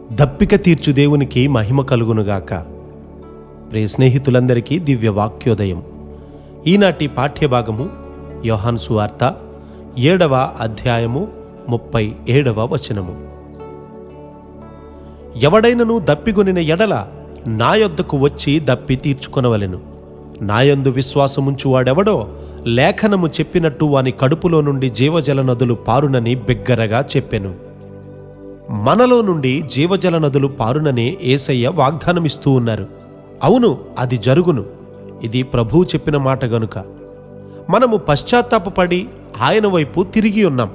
దప్పిక తీర్చు దేవునికి మహిమ కలుగునుగాక. ప్రియ స్నేహితులందరికీ దివ్య వాక్యోదయం. ఈనాటి పాఠ్యభాగము యోహాను సువార్త 7వ అధ్యాయము 37వ వచనము. ఎవడైనను దప్పిగొనిన ఎడల నా యొద్దకు వచ్చి దప్పి తీర్చుకొనవలెను. నాయందు విశ్వాసముంచువాడెవడో లేఖనము చెప్పినట్టు వాని కడుపులో నుండి జీవజల నదులు పారునని బిగ్గరగా చెప్పెను. మనలో నుండి జీవజల నదులు పారునని యేసయ్య వాగ్దానమిస్తూ ఉన్నారు. అవును, అది జరుగును. ఇది ప్రభువు చెప్పిన మాట గనుక మనము పశ్చాత్తాపపడి ఆయన వైపు తిరిగి ఉన్నాం.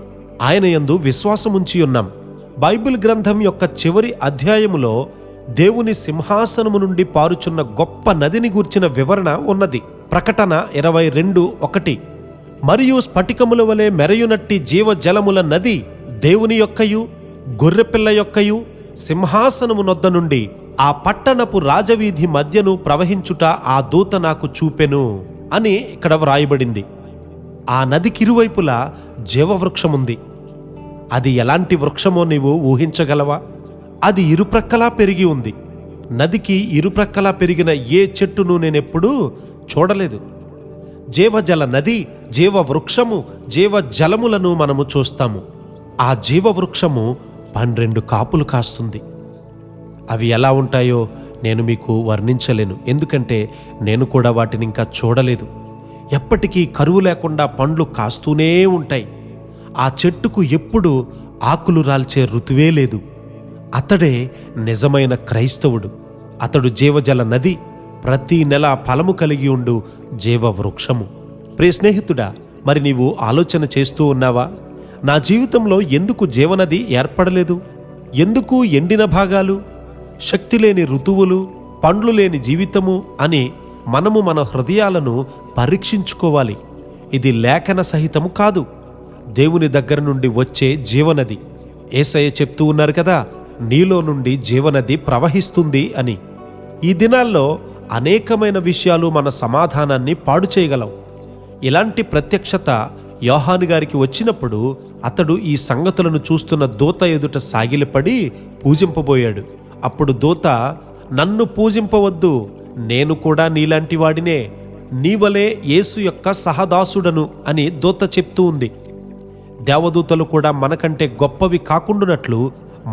ఆయన యందు విశ్వాసముంచి ఉన్నాం. బైబిల్ గ్రంథం యొక్క చివరి అధ్యాయములో దేవుని సింహాసనము నుండి పారుచున్న గొప్ప నదిని గూర్చిన వివరణ ఉన్నది. ప్రకటన 22:1. మరియు స్ఫటికముల వలె మెరయునట్టి జీవజలముల నది దేవుని యొక్కయు గొర్రెపిల్ల యొక్కయు సింహాసనము నొద్ద నుండి ఆ పట్టణపు రాజవీధి మధ్యను ప్రవహించుట ఆ దూత నాకు చూపెను అని ఇక్కడ వ్రాయబడింది. ఆ నదికిరువైపులా జీవవృక్షముంది. అది ఎలాంటి వృక్షమో నీవు ఊహించగలవా? అది ఇరుప్రక్కలా పెరిగి ఉంది. నదికి ఇరుప్రక్కలా పెరిగిన ఏ చెట్టును నేనెప్పుడూ చూడలేదు. జీవజల నది, జీవవృక్షము, జీవజలములను మనము చూస్తాము. ఆ జీవవృక్షము 12 కాపులు కాస్తుంది. అవి ఎలా ఉంటాయో నేను మీకు వర్ణించలేను, ఎందుకంటే నేను కూడా వాటిని ఇంకా చూడలేదు. ఎప్పటికీ కరువు లేకుండా పండ్లు కాస్తూనే ఉంటాయి. ఆ చెట్టుకు ఎప్పుడు ఆకులు రాల్చే ఋతువే లేదు. అతడే నిజమైన క్రైస్తవుడు. అతడు జీవజల నది, ప్రతి నెల ఫలము కలిగి ఉండు జీవవృక్షము. ప్రియ స్నేహితుడా, మరి నీవు ఆలోచన చేస్తూ ఉన్నావా? నా జీవితంలో ఎందుకు జీవనది ఏర్పడలేదు? ఎందుకు ఎండిన భాగాలు, శక్తి లేని ఋతువులు, పండ్లు లేని జీవితము అని మనము మన హృదయాలను పరీక్షించుకోవాలి. ఇది లేఖన సహితము కాదు, దేవుని దగ్గర నుండి వచ్చే జీవనది. యేసయ్య చెప్తూ ఉన్నారు కదా, నీలో నుండి జీవనది ప్రవహిస్తుంది అని. ఈ దినాల్లో అనేకమైన విషయాలు మన సమాధానాన్ని పాడు చేయగలవు. ఇలాంటి ప్రత్యక్షత యోహాను గారికి వచ్చినప్పుడు అతడు ఈ సంగతులను చూస్తున్న దూత ఎదుట సాగిలపడి పూజింపబోయాడు. అప్పుడు దూత, నన్ను పూజింపవద్దు, నేను కూడా నీలాంటి వాడినే, నీవలే యేసు యొక్క సహదాసుడను అని దూత చెప్తూ ఉంది. దేవదూతలు కూడా మనకంటే గొప్పవి కాకుండానట్లు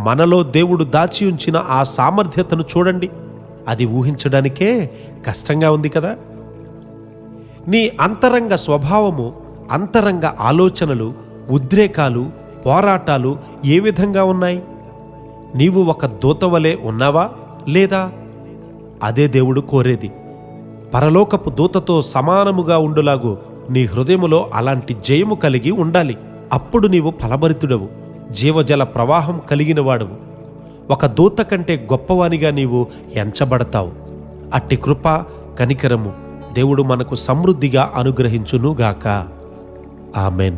మనలో దేవుడు దాచి ఉంచిన ఆ సామర్థ్యతను చూడండి. అది ఊహించడానికే కష్టంగా ఉంది కదా. నీ అంతరంగ స్వభావము, అంతరంగ ఆలోచనలు, ఉద్రేకాలు, పోరాటాలు ఏ విధంగా ఉన్నాయి? నీవు ఒక దూతవలే ఉన్నావా లేదా? అదే దేవుడు కోరేది. పరలోకపు దూతతో సమానముగా ఉండులాగు నీ హృదయములో అలాంటి జయము కలిగి ఉండాలి. అప్పుడు నీవు ఫలభరితుడవు, జీవజల ప్రవాహం కలిగిన వాడవు. ఒక దూత కంటే గొప్పవానిగా నీవు ఎంచబడతావు. అట్టి కృప, కనికరము దేవుడు మనకు సమృద్ధిగా అనుగ్రహించునుగాక. ఆమెన్.